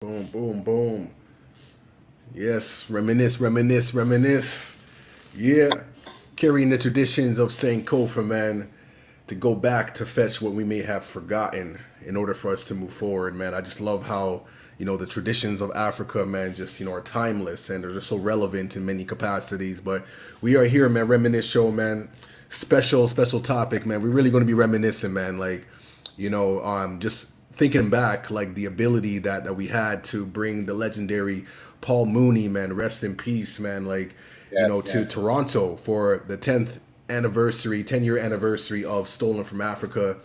Boom, boom, boom. Yes, reminisce, reminisce, reminisce. Yeah, carrying the traditions of Sankofa, man, to go back to fetch what we may have forgotten in order for us to move forward, man. I just love how, the traditions of Africa, man, just, are timeless and they're just so relevant in many capacities. But we are here, man, Reminisce Show, man. Special topic, man. We're really going to be reminiscing, man. Like, just thinking back, like the ability that we had to bring the legendary Paul Mooney, man, rest in peace, man, like, to Toronto for the 10-year anniversary of Stolen from Africa.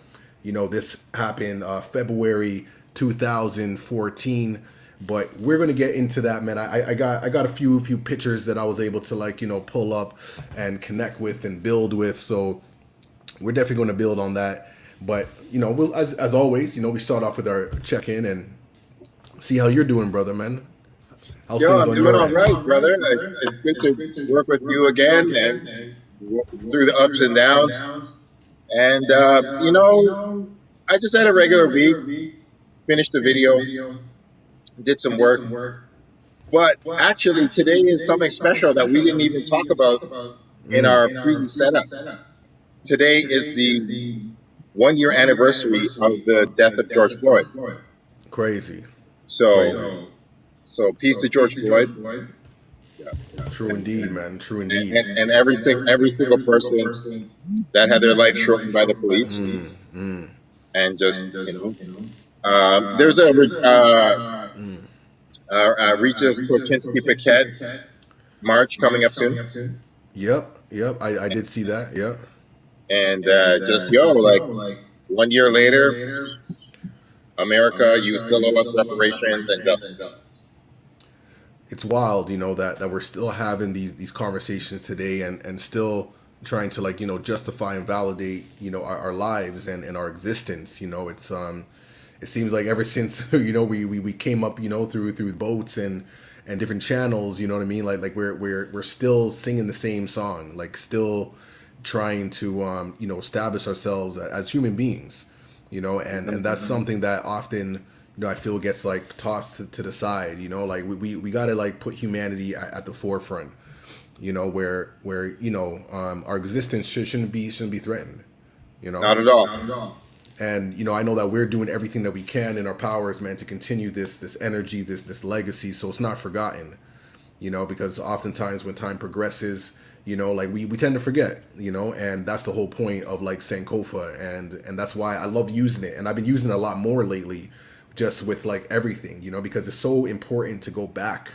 This happened February 2014. But we're gonna get into that, man. I got a few pictures that I was able to pull up and connect with and build with. So we're definitely going to build on that. But we'll, as always, we start off with our check in and see how you're doing, brother, man. How's Yo, things I'm on doing your all end? right, brother. It's good to work with you again and through the ups and downs. And I just had a regular week. Finished the video, did some work. But actually, today is something special that we didn't even talk about in our pre-setup. Today is the 1 year anniversary of the death of George Floyd. Crazy. So peace to George Floyd. True indeed, man. True indeed. And every single person that had their life shortened by the police, and just there's a Regis Korchinski Paquette march coming up soon. Yep. I did see that. Yep. And like 1 year later, America, you still owe us reparations and justice. It's wild, that we're still having these conversations today and still trying to justify and validate, our lives and our existence. It's it seems like ever since, we came up, through boats and different channels, you know what I mean? Like we're still singing the same song, like still trying to, establish ourselves as human beings, and that's something that often, I feel gets like tossed to the side, like we got to like put humanity at the forefront, where our existence shouldn't be threatened, Not at all. And I know that we're doing everything that we can in our powers, man, to continue this energy, this legacy, so it's not forgotten, because oftentimes when time progresses, like we tend to forget, and that's the whole point of like Sankofa, and that's why I love using it, and I've been using it a lot more lately, just with like everything, because it's so important to go back,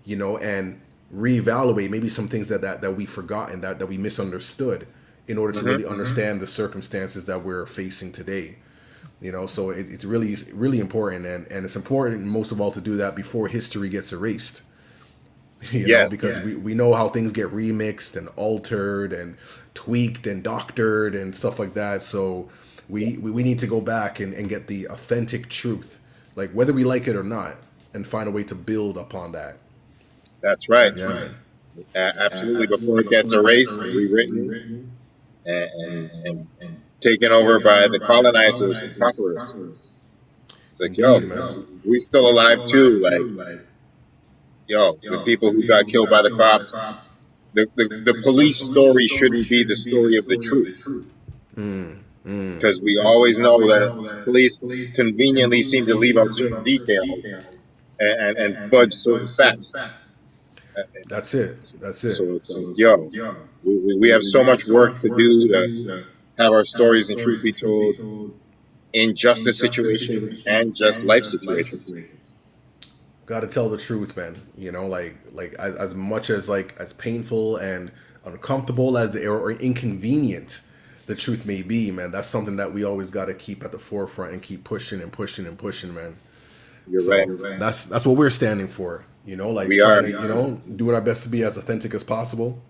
and reevaluate maybe some things that we've forgotten, that we misunderstood, in order to really understand the circumstances that we're facing today. So it's really important, and it's important most of all to do that before history gets erased. Because we know how things get remixed and altered and tweaked and doctored and stuff like that. So we need to go back and get the authentic truth, like whether we like it or not, and find a way to build upon that. That's right. Yeah, man. Absolutely. Before it gets erased, rewritten, and taken over by the colonizers and conquerors. It's like, Indeed, we still alive too. Like, the people who got killed by the cops. The police story shouldn't be the story of the truth. Because we always know that police conveniently seem to leave out certain details and fudge certain facts. That's it. So we have so much work to do to have our stories and truth be told in justice situations and just life situations. Got to tell the truth, man. Like as much as as painful and uncomfortable as or inconvenient the truth may be, man. That's something that we always got to keep at the forefront and keep pushing and pushing and pushing, man. You're right. That's what we're standing for. Like we trying are. to, doing our best to be as authentic as possible.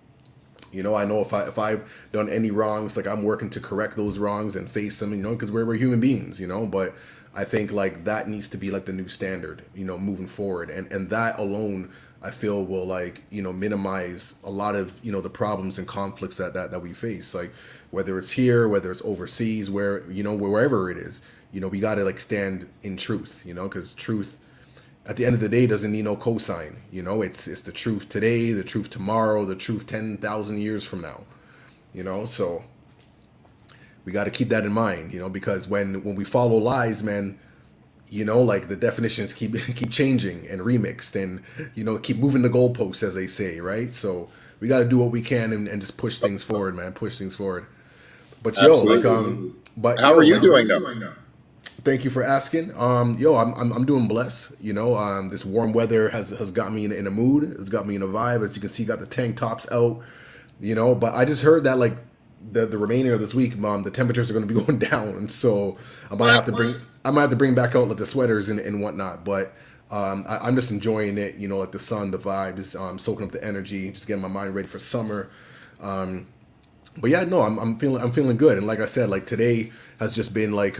I know if I've done any wrongs, like I'm working to correct those wrongs and face them, because we're human beings, But I think like that needs to be like the new standard, moving forward, and that alone I feel will minimize a lot of the problems and conflicts that we face, like whether it's here, whether it's overseas, wherever it is, we got to stand in truth, because truth at the end of the day, it doesn't need no cosign. You know, it's the truth today, the truth tomorrow, the truth 10,000 years from now. You know, so we got to keep that in mind. You know, because when we follow lies, man, you know, like the definitions keep changing and remixed, and you know, keep moving the goalposts, as they say, right? So we got to do what we can and just push things forward, man. Push things forward. But Absolutely. but How are you doing though? Thank you for asking. I'm doing blessed. You know, this warm weather has got me in a mood. It's got me in a vibe. As you can see, got the tank tops out. You know, but I just heard that like the remainder of this week, the temperatures are going to be going down, and so I might have to bring back out like the sweaters and whatnot. But I'm just enjoying it. You know, like the sun, the vibes, soaking up the energy, just getting my mind ready for summer. But yeah, no, I'm feeling good. And like I said, like today has just been like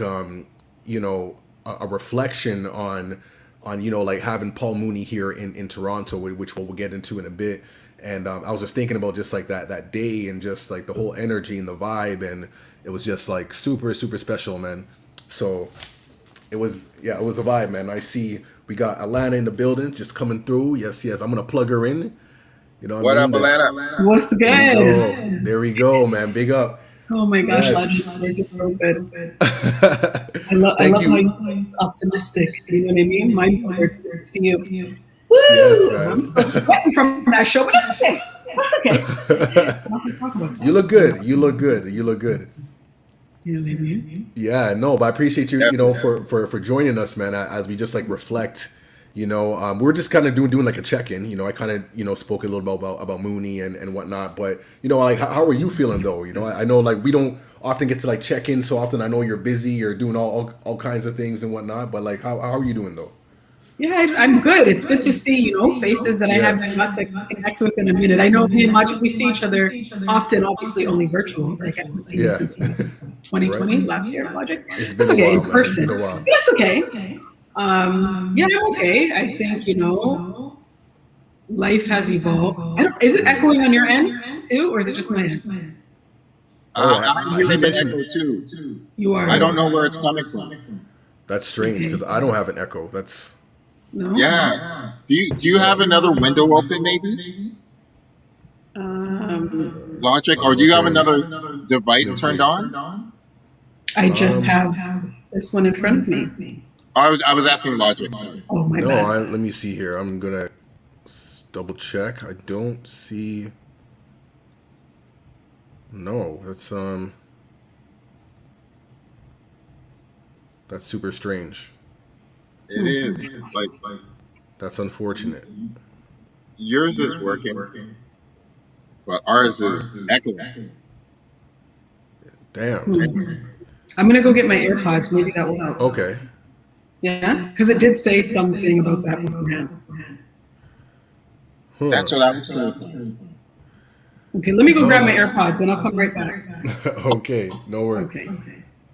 you know, a reflection on you know, like having Paul Mooney here in Toronto, which we'll get into in a bit. And I was just thinking about just like that day and just like the whole energy and the vibe, and it was just like super special, man. So it was a vibe, man. I see we got Alana in the building just coming through. Yes, I'm gonna plug her in. You know what up, Alana? What's good? There we go, man. Big up. Oh my gosh, Yes. it's so good. I love how you're optimistic. You know what I mean? My words to see you. Woo! Yes, man. I'm still sweating from that show, but that's okay. That's okay. You look good. You look good. You look good. You know what I mean? Yeah, no, but I appreciate you, you know, for joining us, man, as we just like reflect. You know, we're just kind of doing like a check-in. You know, I kind of, you know, spoke a little bit about Mooney and whatnot. But, you know, like, how are you feeling, though? You know, I know, like, we don't often get to, like, check in so often. I know you're busy. You're doing all kinds of things and whatnot. But, like, how are you doing, though? Yeah, I'm good. It's good to see, you know, faces that I haven't got to connect with in a minute. I know me and Logik, we see each other often, obviously only virtual. Like, I haven't seen you since 2020, last year, Logik. It's okay, in person. It's okay. Yeah, I'm okay. I think, you know, life has evolved. Is it echoing on your end too, or is it just my end? I'm hearing an echo too. You are. I don't know where it's coming from. That's strange because I don't have an echo. That's no. Yeah. Do you have another window open, maybe? Logik, or do you have another device turned on? I just have this one in front of me. I was asking Logik. Sorry. Oh my bad. Let me see here. I'm gonna double check. I don't see. No, that's super strange. It is like That's unfortunate. yours is working, but ours is echoing. Damn. I'm gonna go get my AirPods. Maybe that will help. Okay. Yeah, because it did say something about that beforehand. Huh. That's what I was thinking. Okay, let me go grab my AirPods and I'll come right back. Okay, no worries. Okay.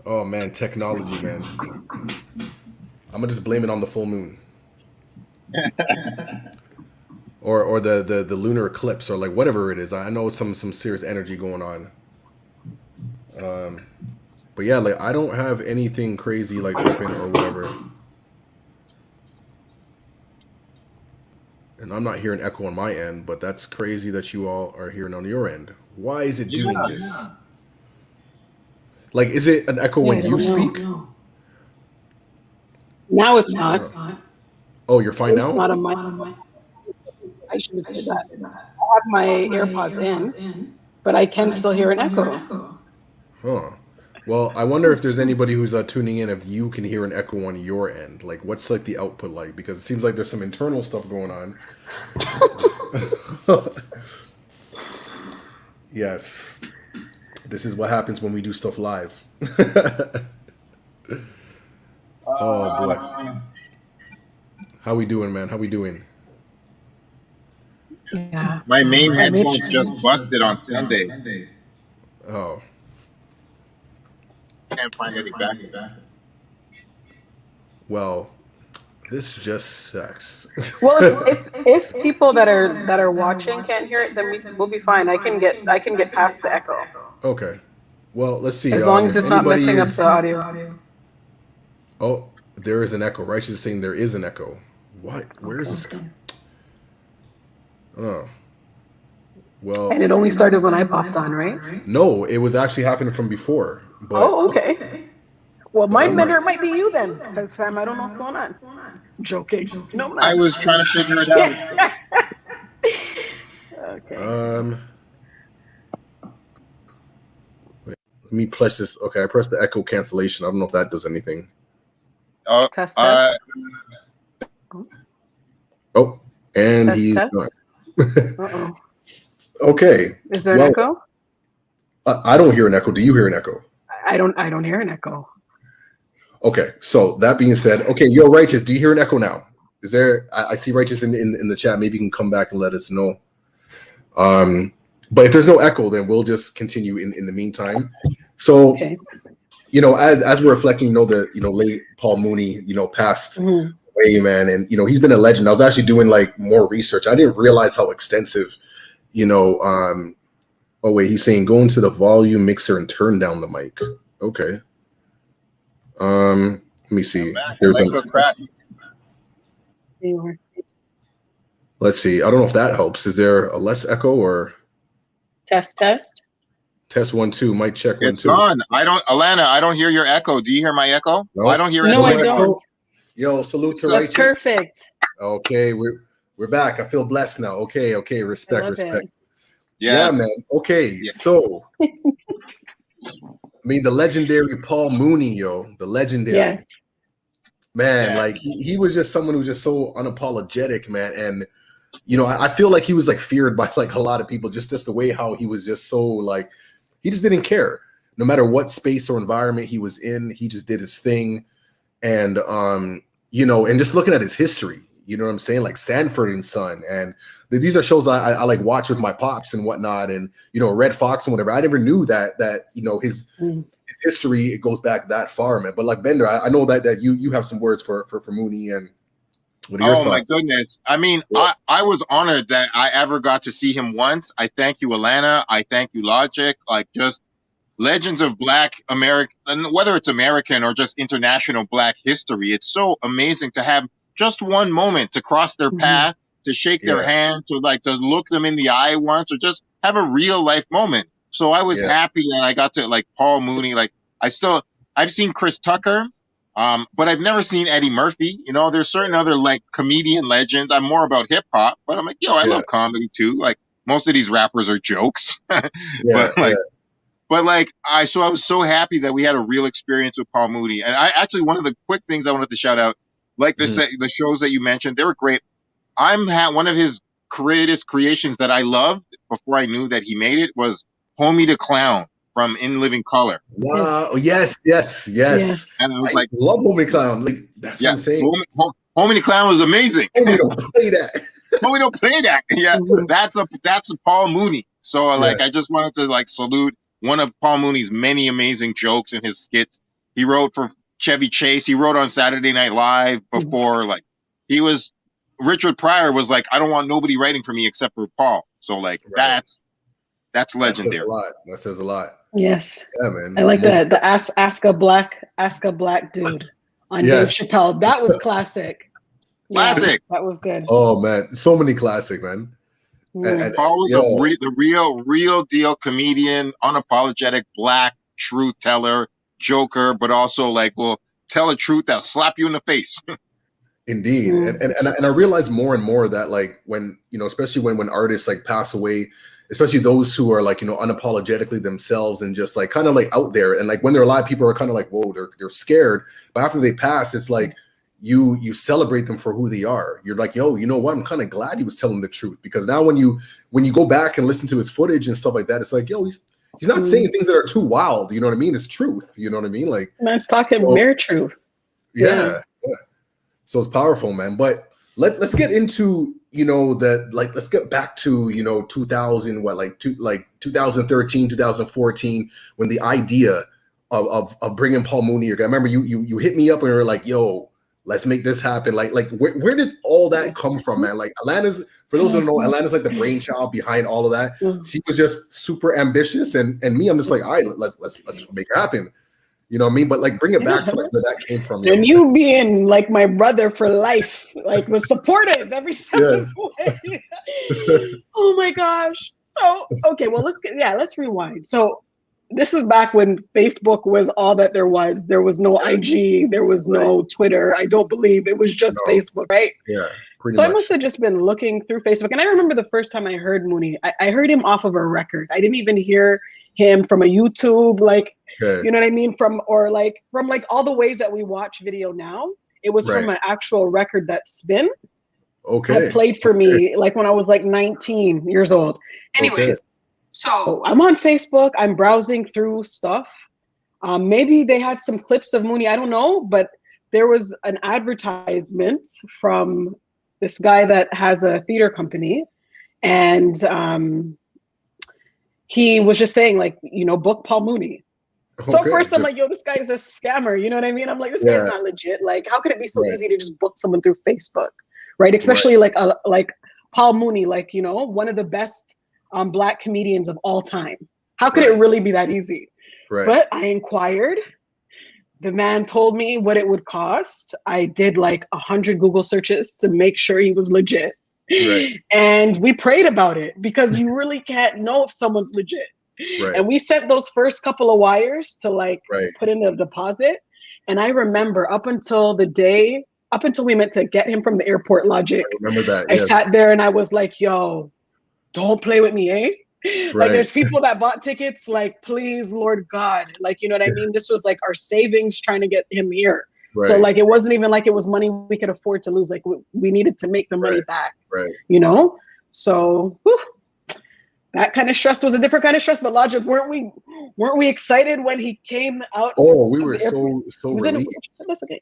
Oh man, technology, man. I'm gonna just blame it on the full moon, or the lunar eclipse, or like whatever it is. I know some serious energy going on. But yeah, like I don't have anything crazy like open or whatever, and I'm not hearing echo on my end. But that's crazy that you all are hearing on your end. Why is it doing this? Like, is it an echo when you speak? Now it's not. Oh, you're fine now? Not on my. I should say that. I have my AirPods in, but I can still hear an echo. Huh. Well, I wonder if there's anybody who's tuning in, if you can hear an echo on your end. Like, what's like the output like? Because it seems like there's some internal stuff going on. Yes. This is what happens when we do stuff live. Oh, boy. How we doing, man? How we doing? Yeah. My main headphones just busted on Sunday. Oh. Can't find any backup. Well, this just sucks. Well, if people that are watching can't hear it, then we'll be fine. I can get past the echo. Okay. Well, let's see. As long as it's not messing up the audio. Oh, there is an echo, right? She's saying there is an echo. What? Where is this? Oh. Well. And it only started when I popped on, right? No, it was actually happening from before. But, okay. Well, might be you then, because fam, I don't know what's going on. Joking. No, I was trying to figure it out. Okay. Wait, let me press this. Okay, I pressed the echo cancellation. I don't know if that does anything. Test. Oh, and Test, he's test. done. Uh-oh. Okay. Is there an echo? I don't hear an echo. Do you hear an echo? I don't hear an echo. Okay, so that being said, okay, yo, Righteous, do you hear an echo now? Is there? I see Righteous in the chat. Maybe you can come back and let us know. But if there's no echo, then we'll just continue in the meantime. So, Okay. As we're reflecting, the late Paul Mooney, passed away, man, and he's been a legend. I was actually doing like more research. I didn't realize how extensive, Oh wait, he's saying go into the volume mixer and turn down the mic. Okay. Let me see. There's a crack. Let's see. I don't know if that helps. Is there a less echo or Test. test 1 2? Mic check 1 2. It's gone. Alana, I don't hear your echo. Do you hear my echo? No, I don't hear No, echo. I don't. Yo, salute to That's Righteous. perfect. Okay, we're back. I feel blessed now. Okay, respect. Yeah. Yeah, man. Okay, Yeah. so I mean the legendary Paul Mooney, the legendary. Yes. Man, Yeah. like he was just someone who was just so unapologetic, man. And I feel like he was like feared by like a lot of people, just the way how he was just so like he just didn't care. No matter what space or environment he was in, he just did his thing. And and just looking at his history, you know what I'm saying? Like Sanford Son, and these are shows I like watch with my pops and whatnot, and Red Fox and whatever. I never knew that his history, it goes back that far, man. But like Bender, I know that you have some words for Mooney, and what are your thoughts? My goodness. I mean, yeah. I was honored that I ever got to see him once. I thank you, Alana. I thank you, Logik. Like just legends of Black American, whether it's American or just international Black history. It's so amazing to have just one moment to cross their path, to shake their hand, to look them in the eye once, or just have a real life moment. So I was happy that I got to like Paul Mooney. Like I've seen Chris Tucker, but I've never seen Eddie Murphy. There's certain other like comedian legends. I'm more about hip hop, but I'm like, I love comedy too. Like most of these rappers are jokes, But I was so happy that we had a real experience with Paul Mooney. And I actually, one of the quick things I wanted to shout out, like the shows that you mentioned, they were great. One of his greatest creations that I loved before I knew that he made it was Homie the Clown from In Living Color. Wow. Yes. And I was I love Homie Clown. Like that's what I'm saying. Homie the Clown was amazing. Homie don't play that. Homie don't play that. Yeah. That's a Paul Mooney. So I just wanted to salute one of Paul Mooney's many amazing jokes in his skits. He wrote for Chevy Chase. He wrote on Saturday Night Live before. Richard Pryor was like, I don't want nobody writing for me except for Paul. So that's legendary. That says a lot. Yes. Yeah, man. I like that. The ask a black dude on Dave Chappelle. That was classic. Classic. That was good. Oh man, so many classic, man. And Paul was the real deal comedian, unapologetic Black truth teller, joker, but also will tell a truth that'll slap you in the face. Indeed. And I realize more and more that when especially when artists pass away, especially those who are unapologetically themselves and just kind of out there, and when they're alive, people are kind of whoa, they're scared, but after they pass, it's you celebrate them for who they are. You're like, yo, you know what? I'm kind of glad he was telling the truth, because now when you go back and listen to his footage and stuff like that, it's yo, he's not saying things that are too wild. You know what I mean? It's truth. You know what I mean? Man's talking mere truth. Yeah. So it's powerful, man. But let's get into let's get back to 2000 2013 2014 when the idea of bringing Paul Mooney. I remember you hit me up and you were like, yo, let's make this happen. Where did all that come from, man? Atlanta's, for those who don't know, Atlanta's the brainchild behind all of that. She was just super ambitious, and me, I'm just all right, let's make it happen. You know what I mean? But like, bring it back to like where that came from. And you being like my brother for life, like was supportive every step of the way. Oh my gosh. So, okay, well, let's rewind. So this is back when Facebook was all that there was. There was no IG, there was no Twitter. I don't believe it was just Facebook, right? Yeah. So I must have just been looking through Facebook. And I remember the first time I heard Mooney, I heard him off of a record. I didn't even hear him from a YouTube, like, you know what I mean? From all the ways that we watch video now. It was from an actual record that Spin had played for me, like when I was like 19 years old. Anyways, so I'm on Facebook. I'm browsing through stuff. Maybe they had some clips of Mooney. I don't know, but there was an advertisement from this guy that has a theater company, and he was just saying, like, you know, book Paul Mooney. So first I'm like, yo, this guy's a scammer. You know what I mean? I'm like, this guy's not legit. Like, how could it be so easy to just book someone through Facebook, right? Especially like Paul Mooney, like, you know, one of the best Black comedians of all time. How could it really be that easy? But I inquired. The man told me what it would cost. I did like 100 Google searches to make sure he was legit. And we prayed about it, because you really can't know if someone's legit. And we sent those first couple of wires to like put in a deposit. And I remember up until we meant to get him from the airport, Logik. I remember that. I sat there and I was like, yo, don't play with me, eh? Like, there's people that bought tickets, like, please, Lord God. Like, you know what I mean? This was like our savings trying to get him here. So like, it wasn't even like it was money we could afford to lose. Like, we needed to make the money back, you know? So that kind of stress was a different kind of stress. But Logik, weren't we excited when he came out? Oh, we were so relieved. That's okay.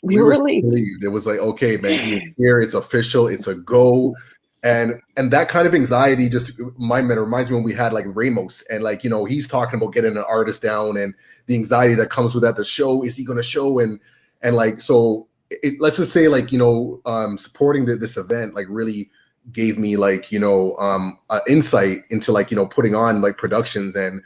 We were relieved. It was like, okay, man, he's here. It's official. It's a go. And that kind of anxiety just reminds me when we had like Ramos, and like, you know, he's talking about getting an artist down and the anxiety that comes with that. The show, is he going to show? And like, so let's just say, like, you know, supporting this event like really gave me like, you know, insight into like, you know, putting on like productions and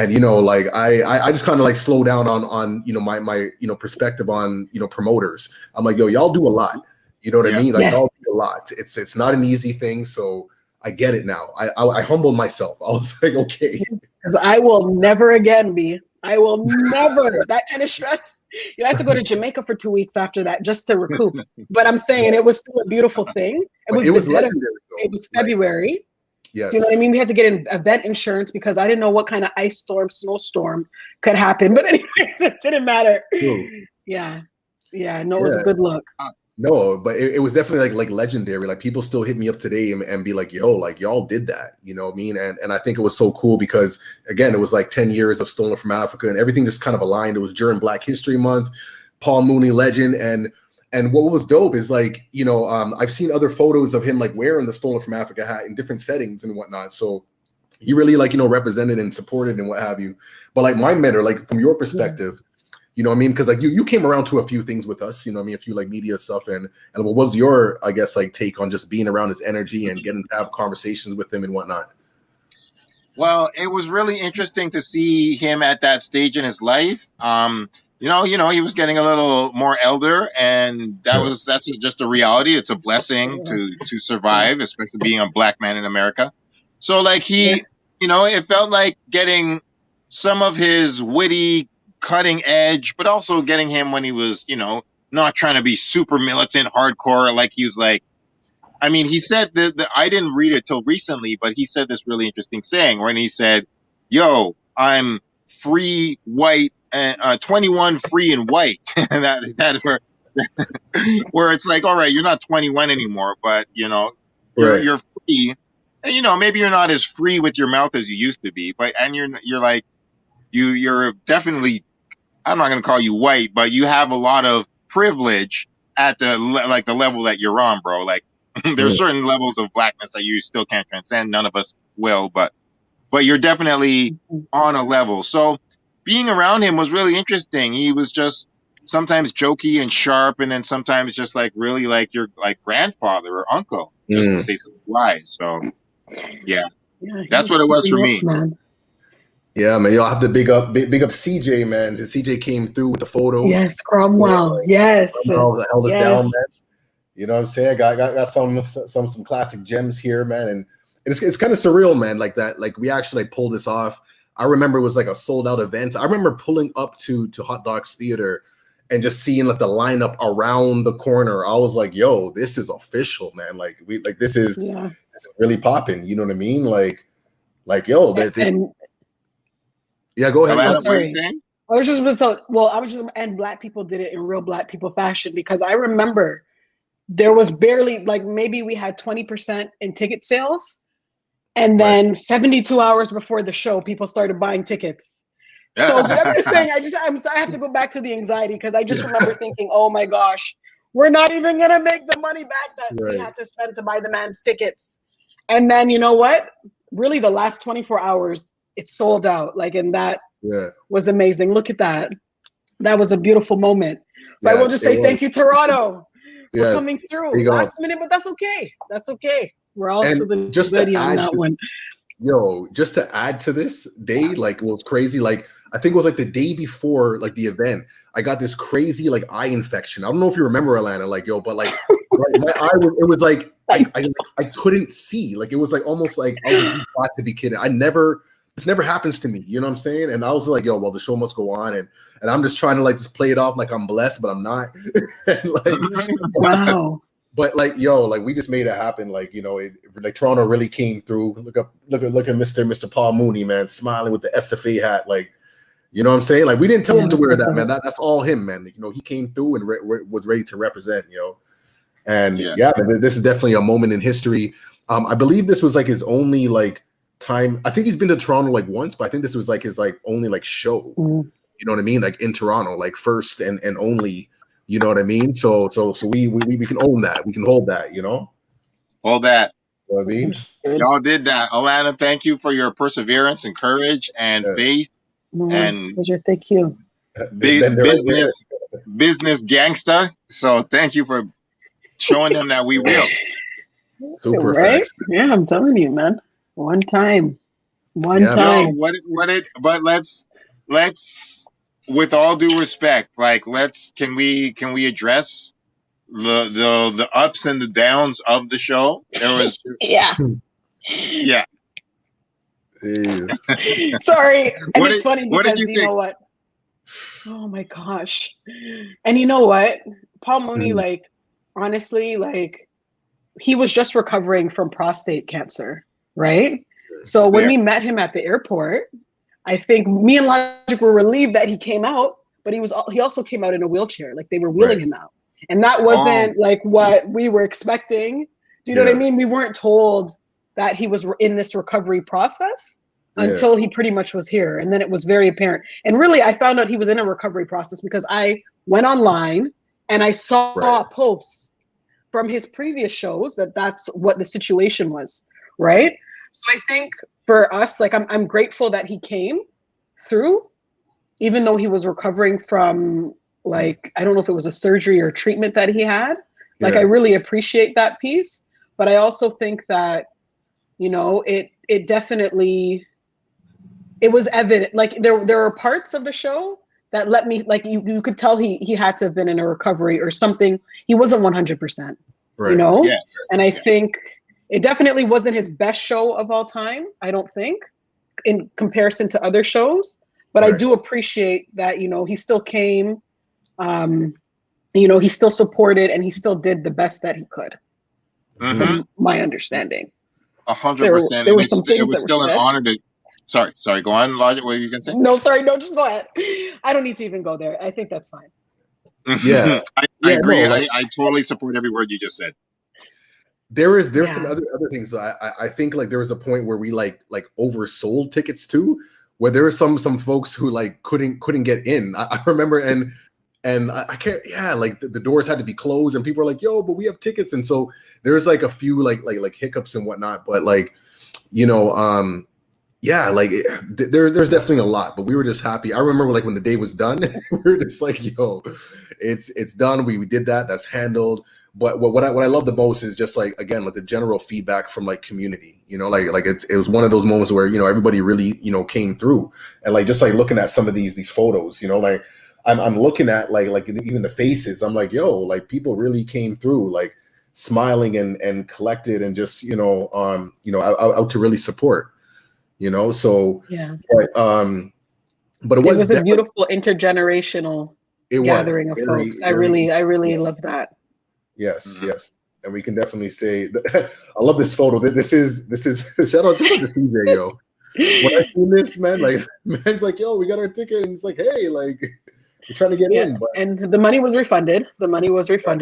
you know, like I just kind of like slow down on you know, my you know, perspective on, you know, promoters. I'm like, yo, y'all do a lot. You know what I mean? Like, y'all do a lot. It's not an easy thing. So I get it now. I humbled myself. I was like, okay. Because I will never again I will never, that kind of stress. You had to go to Jamaica for 2 weeks after that just to recoup. But I'm saying it was still a beautiful thing. It was legendary. It was February. Yes. Do you know what I mean? We had to get an event insurance because I didn't know what kind of ice storm, snowstorm could happen. But anyways, it didn't matter. Yeah. No, it was a good look. No, but it was definitely like legendary. Like, people still hit me up today and be like, yo, like, y'all did that. You know what I mean? And I think it was so cool because, again, it was like 10 years of Stolen from Africa and everything just kind of aligned. It was during Black History Month, Paul Mooney legend. And what was dope is, like, you know, I've seen other photos of him like wearing the Stolen from Africa hat in different settings and whatnot. So he really, like, you know, represented and supported and what have you. But like, my mentor, like, from your perspective, you know what I mean? Because like you came around to a few things with us, you know what I mean? A few like media stuff. And what was your, I guess, like take on just being around his energy and getting to have conversations with him and whatnot? Well, it was really interesting to see him at that stage in his life. You know, he was getting a little more elder, and that's just a reality. It's a blessing to survive, especially being a Black man in America. So like you know, it felt like getting some of his witty, cutting edge, but also getting him when he was, you know, not trying to be super militant, hardcore. Like, he was like, I mean, he said that I didn't read it till recently, but he said this really interesting saying when he said, yo, I'm free, white, 21, free and white. And where it's like, all right, you're not 21 anymore, but you know, you're free. And, you know, maybe you're not as free with your mouth as you used to be, but, and you're like, you're definitely, I'm not going to call you white, but you have a lot of privilege at the level that you're on, bro. Like, there's certain levels of Blackness that you still can't transcend. None of us will, but you're definitely on a level. So being around him was really interesting. He was just sometimes jokey and sharp, and then sometimes just like really like your like grandfather or uncle, just to say some wise. So yeah, that's what it was for me. Man. Yeah, man. Y'all have to big up CJ, man. CJ came through with the photos. Yes, Cromwell. Yes. Cromwell held us Yes. down, man. You know what I'm saying? Got some classic gems here, man. And it's kind of surreal, man. Like that, like we actually like pulled this off. I remember it was like a sold out event. I remember pulling up to Hot Dogs Theater and just seeing like the lineup around the corner. I was like, yo, this is official, man. Like this is really popping. You know what I mean? Like yo, yeah, go ahead. What are you saying? I was just and Black people did it in real Black people fashion, because I remember there was barely, like, maybe we had 20% in ticket sales, and then 72 hours before the show, people started buying tickets. So I'm just saying, I have to go back to the anxiety, because I just remember thinking, oh my gosh, we're not even gonna make the money back that we had to spend to buy the man's tickets. And then, you know what? Really, the last 24 hours, it sold out. Like, and that was amazing. Look at that. That was a beautiful moment. So I will just say thank you, Toronto, for coming through last minute, but that's okay. That's okay. We're all to the ready on that one. Yo, just to add to this day, like, what was crazy, like, I think it was like the day before, like, the event, I got this crazy, like, eye infection. I don't know if you remember, Alana, like, yo, but, like, my eye, it was like, I couldn't see. Like, it was like almost like, I was like, you got to be kidding. This never happens to me. You know what I'm saying? And I was like, yo, well, the show must go on. And I'm just trying to, like, just play it off like I'm blessed, but I'm not. And, like, wow. But, like, yo, like, we just made it happen. Like, you know, like, Toronto really came through. Look at Mr. Paul Mooney, man, smiling with the SFA hat. Like, you know what I'm saying? Like, we didn't tell him to wear that, man. That's all him, man. You know, he came through and was ready to represent, yo. And this is definitely a moment in history. I believe this was like his only like time. I think he's been to Toronto like once, but I think this was like his like only like show. You know what I mean? Like in Toronto, like first and only. You know what I mean? So we can own that. We can hold that. You know, hold that. You know what I mean? Y'all did that, Alana. Thank you for your perseverance and courage and faith. And pleasure. Thank you. Business gangster. So thank you for showing them that we will. Super right? Yeah, I'm telling you, man. One time. No, but let's with all due respect, like can we address the ups and the downs of the show? There was yeah. Sorry. And it's funny because you know what? Oh my gosh. And you know what? Paul Mooney, like, honestly, like, he was just recovering from prostate cancer, right? So when we met him at the airport, I think me and Logik were relieved that he came out, but he also came out in a wheelchair. Like, they were wheeling him out. And that wasn't like what we were expecting. Do you know what I mean? We weren't told that he was in this recovery process until he pretty much was here. And then it was very apparent. And really, I found out he was in a recovery process because I went online and I saw posts from his previous shows that's what the situation was, right? So I think for us, like, I'm grateful that he came through, even though he was recovering from, like, I don't know if it was a surgery or treatment that he had. Like, I really appreciate that piece. But I also think that, you know, it definitely, it was evident. Like, there are parts of the show that let me, like, you could tell he had to have been in a recovery or something. He wasn't 100%, you know? Yes. And I think it definitely wasn't his best show of all time, I don't think, in comparison to other shows. But I do appreciate that, you know, he still came, you know, he still supported and he still did the best that he could, from my understanding. 100%. There were some things it was that still were an said. honor to. Sorry. Go on, Logik. What were you gonna say? No, sorry. No, just go ahead. I don't need to even go there. I think that's fine. Yeah, I agree. No, I totally support every word you just said. There's some other things. I think, like, there was a point where we like oversold tickets too, where there were some folks who like couldn't get in. I remember, and I can't. Yeah, like the doors had to be closed, and people were like, "Yo, but we have tickets." And so there's like a few like hiccups and whatnot. But, like, you know, yeah, like there's definitely a lot, but we were just happy. I remember, like, when the day was done, we were just like, yo, it's done. We did that. That's handled. But what I love the most is just like, again, like the general feedback from like community, you know, like it was one of those moments where, you know, everybody really, you know, came through. And like just like looking at some of these photos, you know, like I'm looking at like even the faces. I'm like, yo, like people really came through, like smiling and collected and just, you know, out to really support, you know. So yeah, but it was was a beautiful intergenerational gathering of very, folks. I really love that. Yes, yes. And we can definitely say, I love this photo. This is shout out to CJ, yo. When I seen this, man, like, man's like, yo, we got our ticket. And it's like, hey, like, we're trying to get in. But and the money was refunded.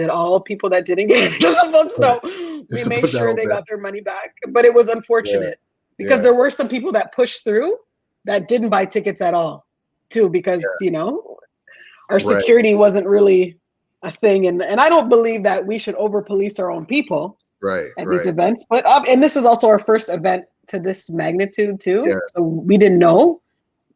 All people that didn't get it, just so folks know, we made sure they got their money back. But it was unfortunate because there were some people that pushed through that didn't buy tickets at all, too, because, you know, our security wasn't really a thing. And I don't believe that we should over police our own people at these events. But and this was also our first event to this magnitude too. Yeah. So we didn't know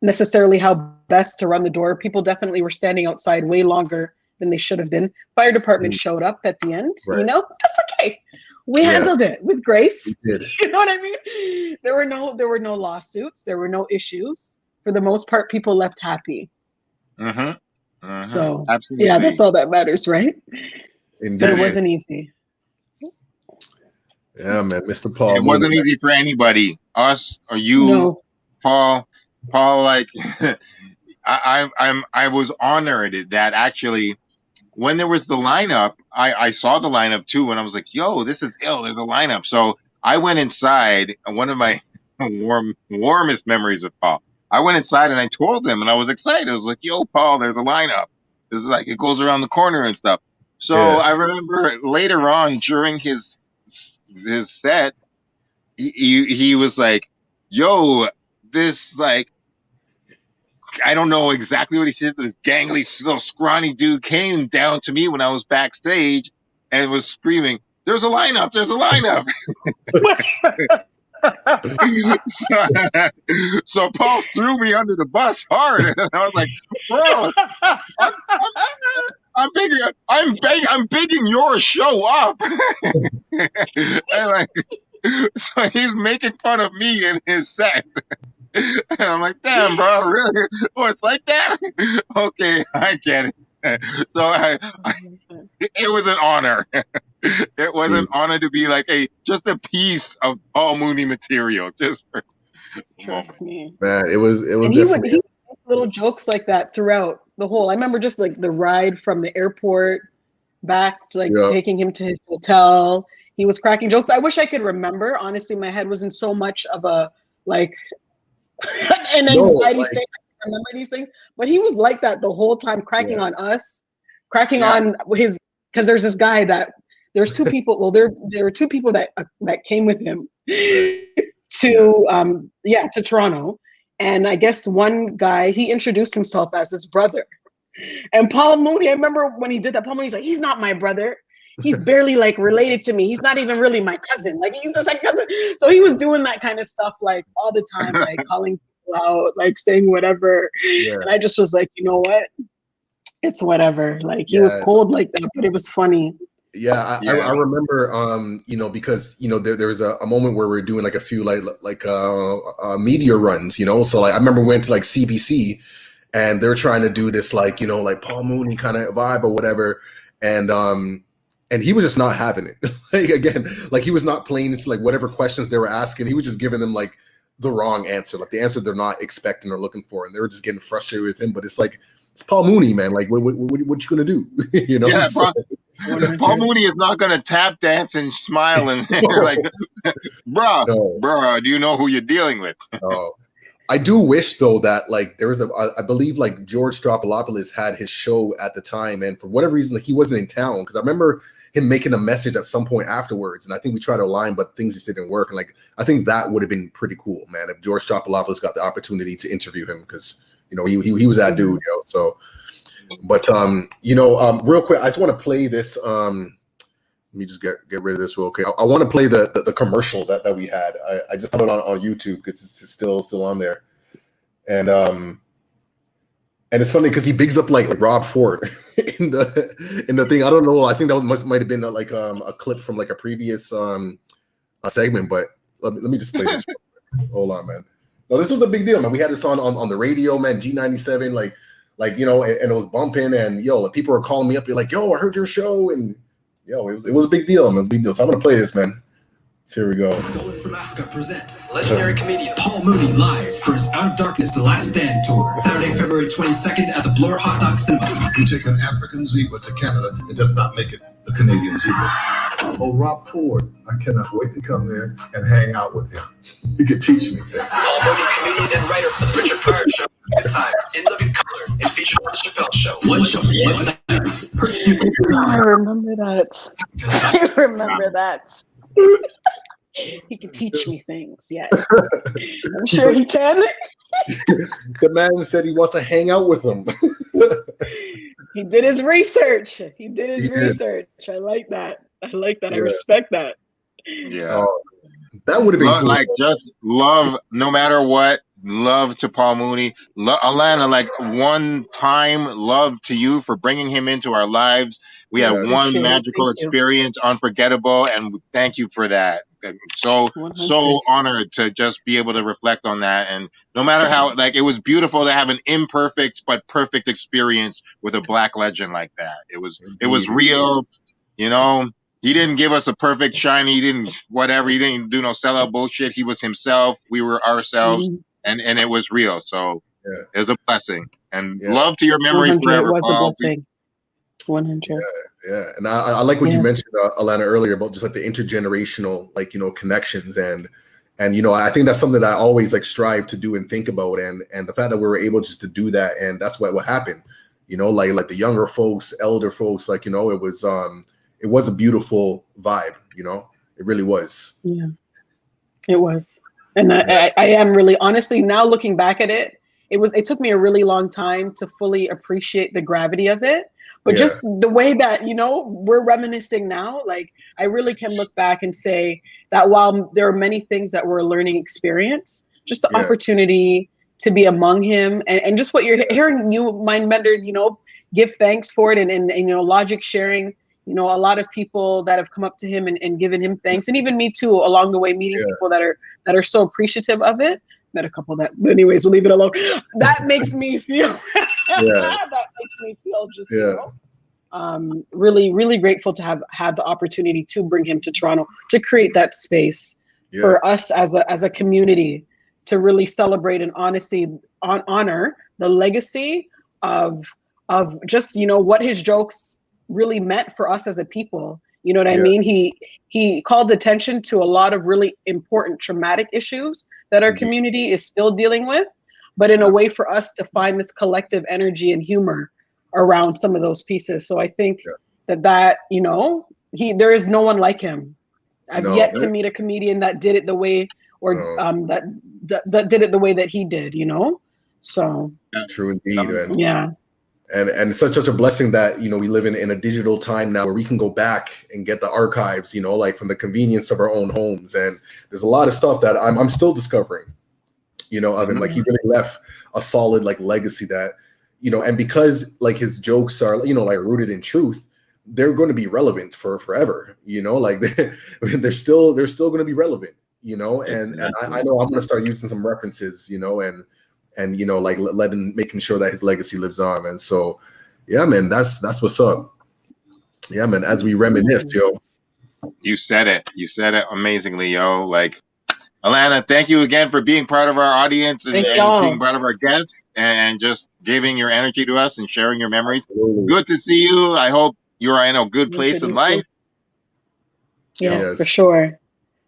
necessarily how best to run the door. People definitely were standing outside way longer than they should have been. Fire department showed up at the end. You know, that's okay. We handled it with grace. You know what I mean? There were no lawsuits. There were no issues. For the most part, people left happy. So absolutely, yeah, that's all that matters, right? Indeed. But it wasn't easy. Yeah, man, Mr. Paul. It wasn't easy for anybody, us or you, Paul. Like, I was honored that actually, when there was the lineup, I saw the lineup too, and I was like, yo, this is ill. There's a lineup. So I went inside. One of my warmest memories of Paul. I went inside and I told them, and I was excited. I was like, yo, Paul, there's a lineup. This is like, it goes around the corner and stuff. So I remember later on during his set, he was like, yo, this, like, I don't know exactly what he said. This gangly, little scrawny dude came down to me when I was backstage and was screaming, there's a lineup, there's a lineup. So Paul threw me under the bus hard, and I was like, "Bro, I'm bigging your show up." And like, so he's making fun of me in his set, and I'm like, "Damn, bro, really? Oh, it's like that? Okay, I get it." So it was an honor. It was an honor to be like just a piece of Paul Mooney material. Just for trust me, man. It was. And he would make little jokes like that throughout the whole. I remember just like the ride from the airport back to like taking him to his hotel. He was cracking jokes. I wish I could remember. Honestly, my head was in so much of a like an anxiety state. I remember these things, but he was like that the whole time, cracking on us, cracking on his. Because there's this guy that. There's two people. Well, there were two people that came with him to Toronto, and I guess one guy, he introduced himself as his brother. And Paul Mooney, I remember when he did that. Paul Mooney's like, he's not my brother. He's barely like related to me. He's not even really my cousin. Like he's just like cousin. So he was doing that kind of stuff like all the time, like calling people out, like saying whatever. Yeah. And I just was like, you know what? It's whatever. Like he was cold like that, but it was funny. Yeah, I remember, you know, because, you know, there was a moment where we were doing like a few like media runs, you know. So like I remember we went to like CBC and they're trying to do this like, you know, like Paul Mooney kind of vibe or whatever. And he was just not having it. Like again, like he was not playing into like whatever questions they were asking. He was just giving them like the wrong answer, like the answer they're not expecting or looking for. And they were just getting frustrated with him. But it's like, it's Paul Mooney, man. Like, what you gonna do? You know? Yeah, Paul Mooney is not gonna tap dance and smile and like, bro, do you know who you're dealing with? I do wish though that like there was I believe like George Stropalopoulos had his show at the time, and for whatever reason like he wasn't in town, because I remember him making a message at some point afterwards, and I think we tried to align, but things just didn't work. And like I think that would have been pretty cool, man, if George Stropalopoulos got the opportunity to interview him, because. You know, he was that dude, yo. So, but you know, real quick, I just want to play this. Let me just get rid of this real quick. I want to play the commercial that we had. I just found it on YouTube because it's still on there, and And it's funny because he bigs up like Rob Ford in the thing. I don't know. I think that might have been like a clip from like a previous a segment. But let me just play this. Hold on, man. No, this was a big deal, man. We had this on the radio, man. G97, like you know, and it was bumping, and yo, like, people were calling me up. You're like, yo, I heard your show, and yo, it was a big deal, man. It was a big deal. So I'm gonna play this, man. So here we go. Stolen from Africa presents legendary comedian Paul Mooney live for his Out of Darkness The Last Stand tour, Saturday, February 22nd at the Bloor Hot Dog Cinema. You take an African zebra to Canada, it does not make it a Canadian zebra. Oh, Rob Ford, I cannot wait to come there and hang out with him. He could teach me things. Paul Mooney, comedian and writer for the Richard Pryor Show, Good Times, In Living Color, and featured on the Chappelle Show. One show, one night. I remember that. I remember that. He can teach me things, yes. I'm sure he can. The man said he wants to hang out with him. He did his research. Research. I like that. I respect that. Yeah. That would have been cool. Like, just love, no matter what. Love to Paul Mooney. Alana, like, one time love to you for bringing him into our lives. We had one magical experience, unforgettable, and thank you for that. So 100. So honored to just be able to reflect on that. And no matter how, like, it was beautiful to have an imperfect but perfect experience with a Black legend like that. It was real, you know. He didn't give us a perfect shiny. He didn't do no sellout bullshit. He was himself. We were ourselves, and it was real. So it was a blessing. And love to your memory forever, It was Paul. a blessing. 100. Yeah. And I like what you mentioned, Alana, earlier about just like the intergenerational, like, you know, connections, and you know, I think that's something that I always like strive to do and think about, and the fact that we were able just to do that, and that's what happened, you know, like the younger folks, elder folks, like, you know, it was a beautiful vibe, you know, it really was. Yeah, it was. And I am really, honestly, now looking back at it, it took me a really long time to fully appreciate the gravity of it. But just the way that, you know, we're reminiscing now, like, I really can look back and say that while there are many things that were a learning experience, just the opportunity to be among him, and just what you're hearing you, Mind Bender, you know, give thanks for it, and you know, Logik sharing, you know, a lot of people that have come up to him and given him thanks, and even me too, along the way, meeting people that are so appreciative of it. Met a couple that, anyways, we'll leave it alone. That makes me feel, that makes me feel just, you know, really, really grateful to have had the opportunity to bring him to Toronto, to create that space for us as a community to really celebrate and honor the legacy of just, you know, what his jokes really meant for us as a people. You know what I mean? He called attention to a lot of really important traumatic issues that our community is still dealing with, but in a way for us to find this collective energy and humor around some of those pieces. So I think that, you know, there is no one like him. I've yet to meet a comedian that did it the way, or that did it the way that he did, you know? So true indeed. Yeah. And it's such a blessing that, you know, we live in a digital time now where we can go back and get the archives, you know, like from the convenience of our own homes. And there's a lot of stuff that I'm still discovering, you know, of him. Like, he really left a solid like legacy that, you know, and because like his jokes are, you know, like rooted in truth, they're going to be relevant for forever, you know, like they're still going to be relevant, you know, and I know I'm going to start using some references, you know, and you know, like making sure that his legacy lives on. And so, yeah, man, that's what's up. Yeah, man, as we reminisce, yo. You said it amazingly, yo. Like, Alana, thank you again for being part of our audience and being part of our guests and just giving your energy to us and sharing your memories. Absolutely. Good to see you. I hope you're in a good place in life. Yes, for sure.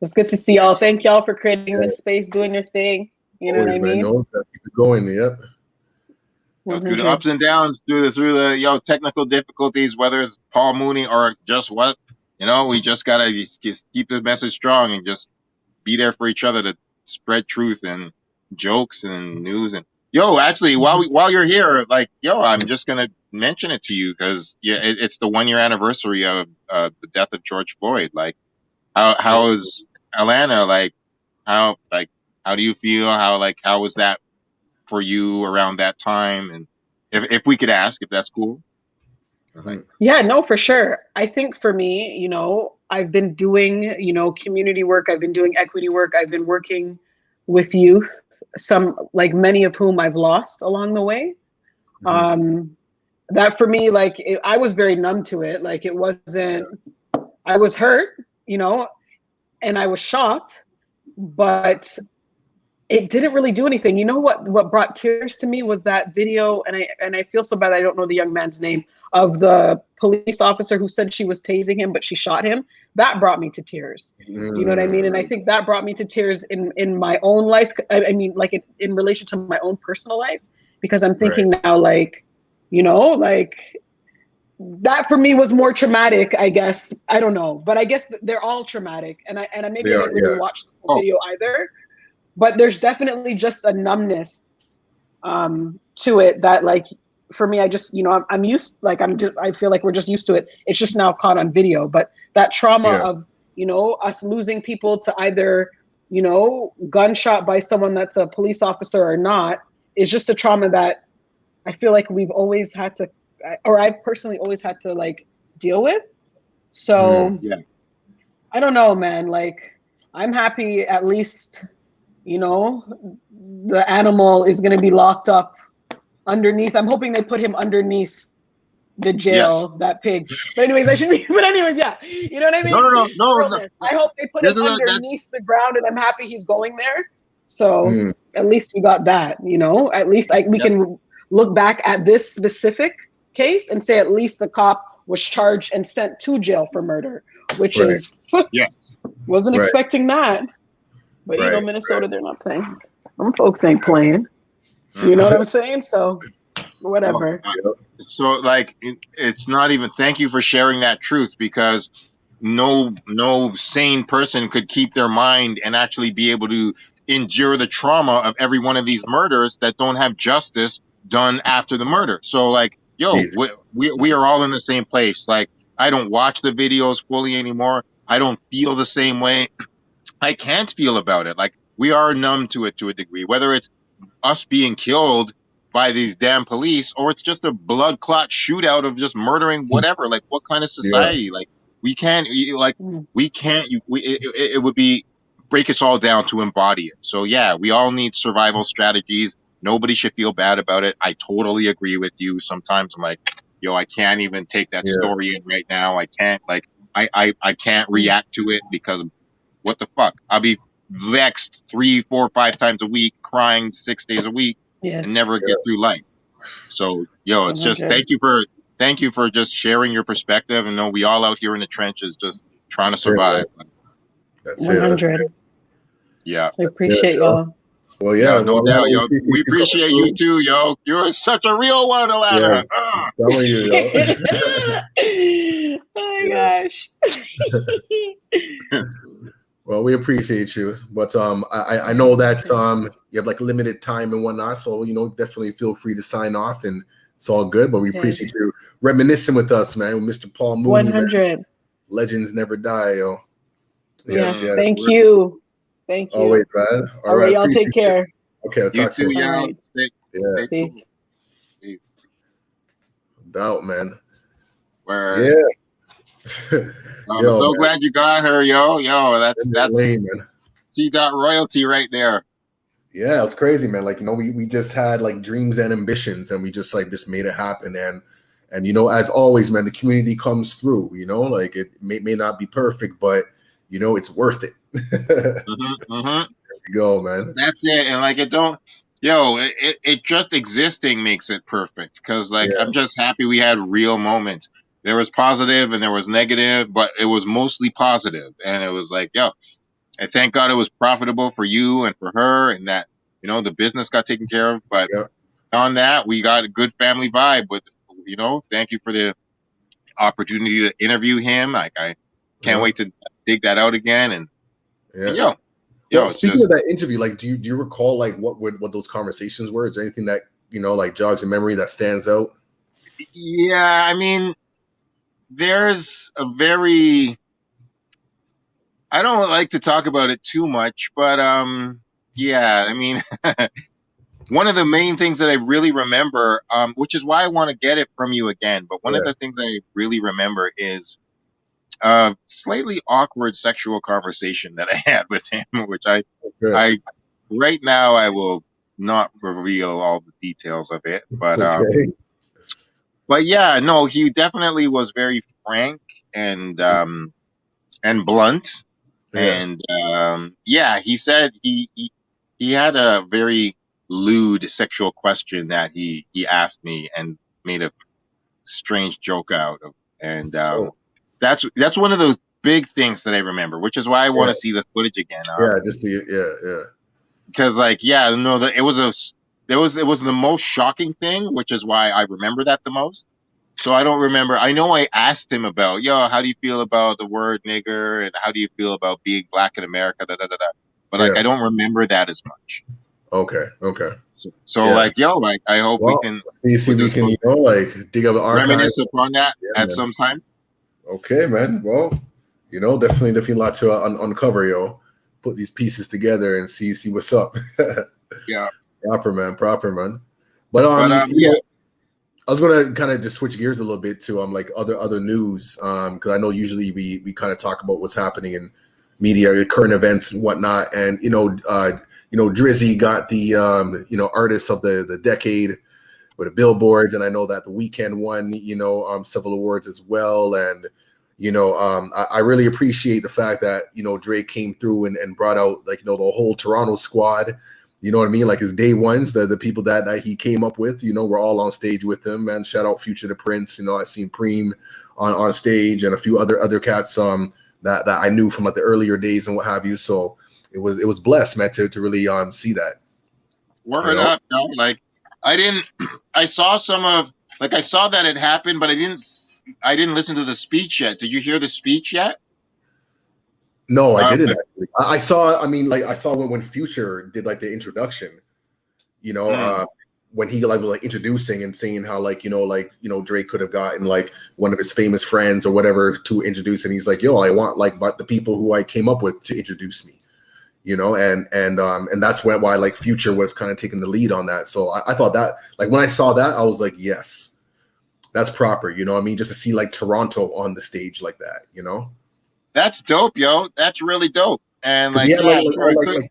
It's good to see y'all. Thank y'all for creating this space, doing your thing. You know what I mean? Keep it going, yep. Through the ups and downs, through the technical difficulties, whether it's Paul Mooney or just what, you know, we just gotta just keep the message strong and just be there for each other to spread truth and jokes and news. And actually, while you're here, like, I'm just gonna mention it to you because it's the 1 year anniversary of the death of George Floyd. Like, how is Alana? Like, how do you feel? How was that for you around that time? And If we could ask, if that's cool. Yeah, no, for sure. I think for me, I've been doing, community work. I've been doing equity work. I've been working with youth, some, like many of whom I've lost along the way. That for me, like, I was very numb to it. Like, it wasn't, I was hurt, and I was shocked, but it didn't really do anything. You know what brought tears to me was that video, and I feel so bad I don't know the young man's name, of the police officer who said she was tasing him, but she shot him. That brought me to tears. Do you know what I mean? And I think that brought me to tears in my own life. I mean, like in relation to my own personal life, because I'm thinking now, like, like that for me was more traumatic, I guess. I don't know, but I guess they're all traumatic. And I maybe I didn't really watch the whole video either, but there's definitely just a numbness to it that, like, for me, I just, I'm used, like, I feel like we're just used to it. It's just now caught on video, but that trauma of, us losing people to either, gunshot by someone that's a police officer or not, is just a trauma that I feel like we've always had to, or I've personally always had to, like, deal with. So I don't know, man, like, I'm happy at least, the animal is going to be locked up underneath. I'm hoping they put him underneath the jail, that pig. But anyways, yeah. You know what I mean? No. I hope they put him underneath the ground, and I'm happy he's going there. So at least we got that, at least we can look back at this specific case and say at least the cop was charged and sent to jail for murder, which is, wasn't expecting that. But Minnesota, they're not playing. Some folks ain't playing. You know what I'm saying? So whatever. So, like, it's not even, thank you for sharing that truth, because no sane person could keep their mind and actually be able to endure the trauma of every one of these murders that don't have justice done after the murder. So, like, we are all in the same place. Like, I don't watch the videos fully anymore. I don't feel the same way. I can't feel about it. Like, we are numb to it to a degree, whether it's us being killed by these damn police, or it's just a blood clot shootout of just murdering whatever. Like, what kind of society? Like, it would be break us all down to embody it. So yeah, we all need survival strategies. Nobody should feel bad about it. I totally agree with you. Sometimes I'm like, I can't even take that story in right now. I can't, like, I can't react to it, because what the fuck? I'll be vexed 3, 4, 5 times a week, crying 6 days a week, and never get through life. So, it's just thank you for just sharing your perspective. And know we all out here in the trenches just trying to survive. That's 100. Yeah. I appreciate y'all. Well, yeah, no doubt, yo. We appreciate you too, yo. You're such a real one, Alana. I'm telling you, yo. Oh my gosh. Well, we appreciate you, but I know that you have like limited time and whatnot, so definitely feel free to sign off, and it's all good. But we appreciate you reminiscing with us, man. With Mr. Paul Mooney, 100. Man. Legends never die, yo. Yes. Thank you. Thank you. Always, man. All right, y'all take care. Okay, I'll talk to you. All right. Peace. Doubt, man. Word. Yeah. I'm so glad you got her, yo. That's lame, man. T-Dot royalty right there. Yeah, it's crazy, man. Like, we just had like dreams and ambitions, and we just made it happen. And as always, man, the community comes through. Like, it may not be perfect, but it's worth it. There you go, man. That's it. And like, it just existing makes it perfect, because like I'm just happy we had real moments. There was positive and there was negative, but it was mostly positive. And it was like, and thank God it was profitable for you and for her, and that, the business got taken care of. But on that, we got a good family vibe with, thank you for the opportunity to interview him. Like, I can't wait to dig that out again. And speaking of that interview, like, do you recall like what those conversations were? Is there anything that, like jogs your memory that stands out? Yeah, I mean, there's a very, I don't like to talk about it too much, but I mean, one of the main things that I really remember, which is why I want to get it from you again, but one of the things I really remember is a slightly awkward sexual conversation that I had with him, which I right now I will not reveal all the details of it, but yeah, no, he definitely was very frank and blunt, and he said he had a very lewd sexual question that he asked me and made a strange joke out of, and that's one of those big things that I remember, which is why I want to see the footage again. Because it was the most shocking thing, which is why I remember that the most. So I don't remember. I know I asked him about, how do you feel about the word nigger, and how do you feel about being black in America, But I don't remember that as much. Okay. So I hope we can dig up an archive, reminisce upon that at some time. Okay, man. Well, definitely a lot to uncover, Put these pieces together and see what's up. Yeah. Proper, man. But I was gonna kind of just switch gears a little bit to other news, because I know usually we kind of talk about what's happening in media, current events and whatnot, and Drizzy got the artist of the decade with the billboards, and I know that The Weeknd won several awards as well, and I really appreciate the fact that Drake came through and brought out the whole Toronto squad. You know what I mean? Like his day ones, the people that he came up with, were all on stage with him. Man, shout out Future the Prince. I seen Preem on stage and a few other cats that I knew from the earlier days and what have you. So it was blessed, man, to really see that. Word up, I saw I saw that it happened, but I didn't listen to the speech yet. Did you hear the speech yet? No, I didn't actually. I saw when Future did the introduction, when he was introducing and saying how Drake could have gotten one of his famous friends or whatever to introduce, and he's like, I want but the people who I came up with to introduce me, and that's why Future was kind of taking the lead on that. So I thought that when I saw that, I was like, yes, that's proper, just to see Toronto on the stage like that, That's dope, yo. That's really dope. And he had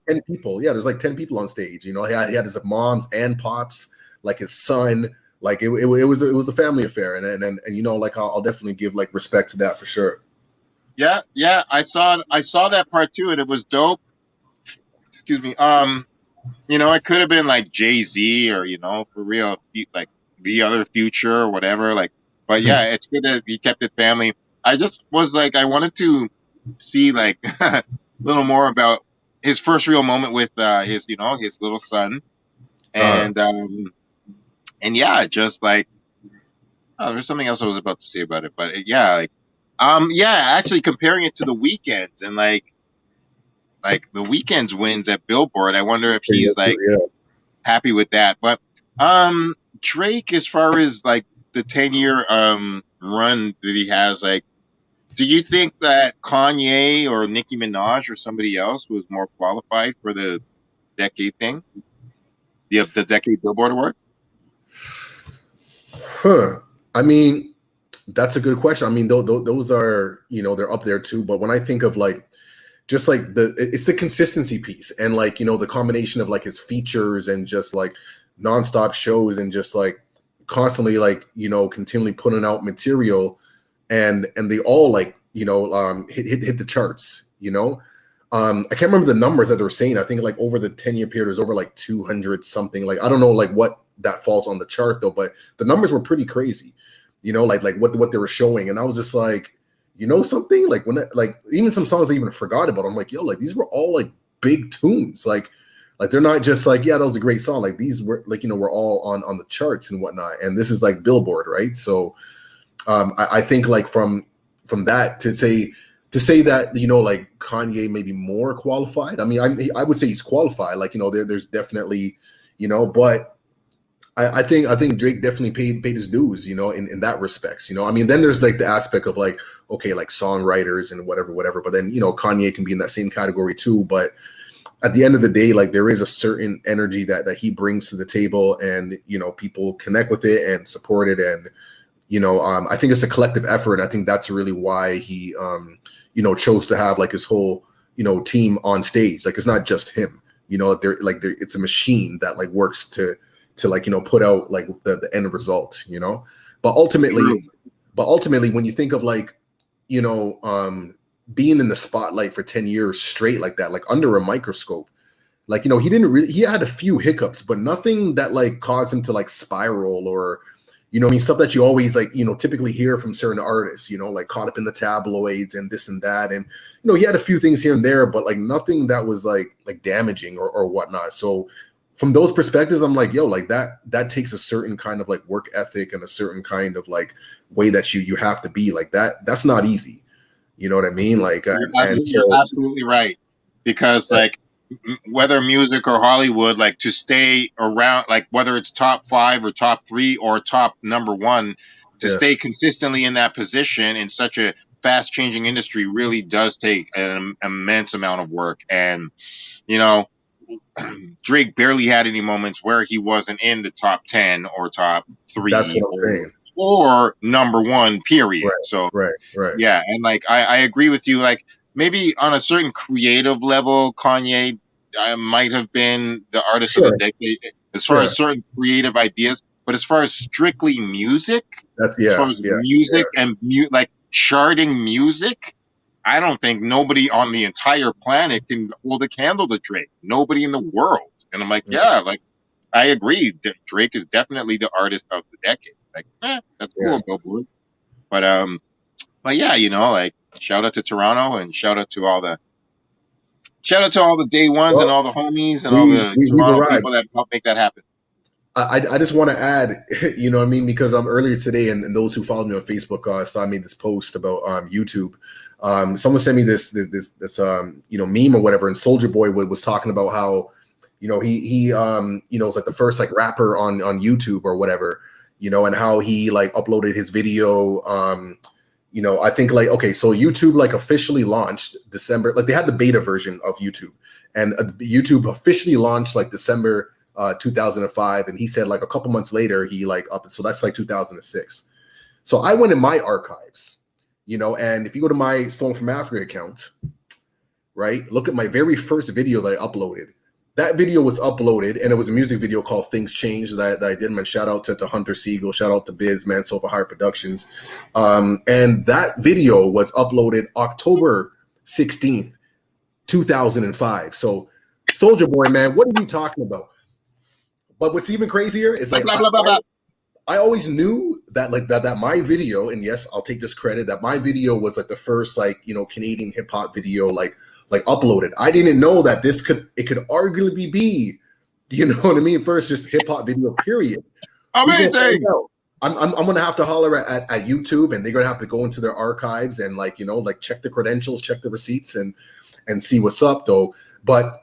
10 people. Yeah, there's 10 people on stage. He had his moms and pops, his son. It was a family affair, and I'll definitely give respect to that for sure. Yeah. I saw that part too, and it was dope. Excuse me. It could have been Jay-Z or for real, the other Future or whatever. But yeah, it's good that he kept it family. I just was I wanted to see a little more about his first real moment with his little son, and just there's something else I was about to say about it, but actually comparing it to the Weeknd's and the Weeknd's wins at Billboard, I wonder if he's happy with that. But Drake, as far as the 10-year run that he has, do you think that Kanye or Nicki Minaj or somebody else was more qualified for the decade thing? The Decade Billboard Award? I mean, that's a good question. I mean, those are, they're up there too. But when I think of just it's the consistency piece and the combination of his features and just nonstop shows and just constantly continually putting out material. And they all hit the charts, I can't remember the numbers that they were saying. I think over the 10-year period, it was over 200 something. I don't know what that falls on the chart though, but the numbers were pretty crazy, what they were showing. And I was just something when even some songs I even forgot about. I'm these were all big tunes. They're not just that was a great song. These were we're all on the charts and whatnot. And this is Billboard, right? So I think from that to say that Kanye may be more qualified. I mean, I would say he's qualified. There's definitely but I think Drake definitely paid his dues. In that respects. I mean, then there's the aspect of songwriters and whatever. But then Kanye can be in that same category too. But at the end of the day, like there is a certain energy that he brings to the table, and you know, people connect with it and support it, and you know, I think it's a collective effort, and I think that's really why he you know, chose to have like his whole, you know, team on stage. Like it's not just him, you know, it's a machine that like works to like, you know, put out like the end result, you know. But ultimately when you think of like, you know, being in the spotlight for 10 years straight like that, like under a microscope, like, you know, he had a few hiccups, but nothing that like caused him to like spiral, or you know, I mean, stuff that you always like, you know, typically hear from certain artists, you know, like caught up in the tabloids and this and that. And, you know, he had a few things here and there, but like nothing that was like damaging or whatnot. So from those perspectives, I'm like, yo, like that takes a certain kind of like work ethic and a certain kind of like way that you have to be like that. That's not easy. You know what I mean? Like, you're absolutely right. Because like, whether music or Hollywood, like to stay around, like whether it's top 5 or top 3 or top number 1, to stay consistently in that position in such a fast changing industry really does take an immense amount of work. And, you know, Drake barely had any moments where he wasn't in the top 10 or top 3. That's what I'm saying. Or number 1, period. Right, so, right. Yeah. And like, I agree with you. Like, maybe on a certain creative level, Kanye might have been the artist of the decade as far as certain creative ideas, but as far as strictly music, as far as music and like charting music, I don't think nobody on the entire planet can hold a candle to Drake. Nobody in the world. And I'm like, like I agree. Drake is definitely the artist of the decade. Like, that's cool, Billboard. But yeah, you know, like shout out to Toronto and shout out to all the day ones and all the homies and all the Toronto people that helped make that happen. I just want to add, you know what I mean? Because earlier today, and those who follow me on Facebook saw me this post about YouTube. Someone sent me this you know, meme or whatever, and Soulja Boy was talking about how, you know, he you know, was like the first like rapper on YouTube or whatever, you know, and how he like uploaded his video. You know, I think like, okay, so YouTube like officially launched December, like they had the beta version of YouTube, and YouTube officially launched like December 2005. And he said like a couple months later, he like up. So that's like 2006. So I went in my archives, you know, and if you go to my Stolen from Africa account, right, look at my very first video that I uploaded. That video was uploaded, and it was a music video called Things Change that I did. Man, shout out to Hunter Siegel, shout out to Biz, man, Sofa Higher Productions. And that video was uploaded October 16th, 2005. So Soulja Boy, man, what are you talking about? But what's even crazier is like, I always knew that like that my video, and yes, I'll take this credit, that my video was like the first like, you know, Canadian hip hop video like uploaded. I didn't know that it could arguably be, you know what I mean, first just hip hop video, period. Amazing. I'm gonna have to holler at YouTube, and they're gonna have to go into their archives and like, you know, like check the credentials, check the receipts, and see what's up though. But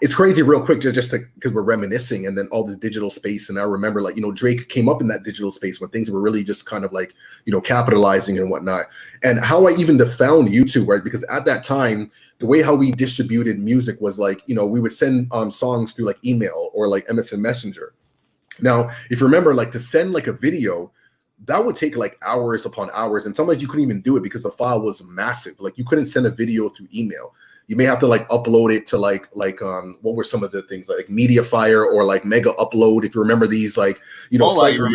it's crazy real quick, just because we're reminiscing, and then all this digital space. And I remember like, you know, Drake came up in that digital space when things were really just kind of like, you know, capitalizing and whatnot. And how I even found YouTube, right? Because at that time, the way how we distributed music was like, you know, we would send songs through like email or like MSN Messenger. Now, if you remember, like to send like a video, that would take like hours upon hours. And sometimes you couldn't even do it because the file was massive. Like you couldn't send a video through email. You may have to like upload it to like what were some of the things like Mediafire or like Mega Upload, if you remember these, like, you know, sites where